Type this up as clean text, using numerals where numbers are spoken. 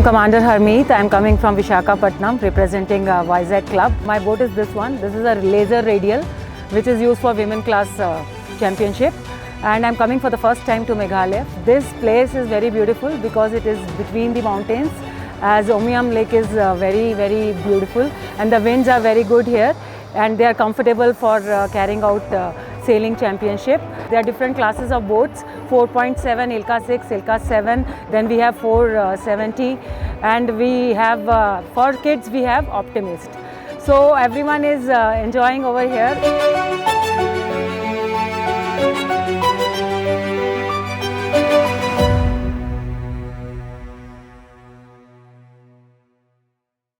am Commander Harmeet. I am coming from Visakhapatnam representing YAI club. My boat is this one. This is a laser radial which is used for women class championship, and I am coming for the first time to Meghalaya. This place is very beautiful because it is between the mountains, as Umiam lake is very beautiful, and the winds are very good here, and they are comfortable for carrying out sailing championship. There are different classes of boats: 4.7, Ilka 6, Ilka 7, then we have 470, and we have for kids we have Optimist. So everyone is enjoying over here.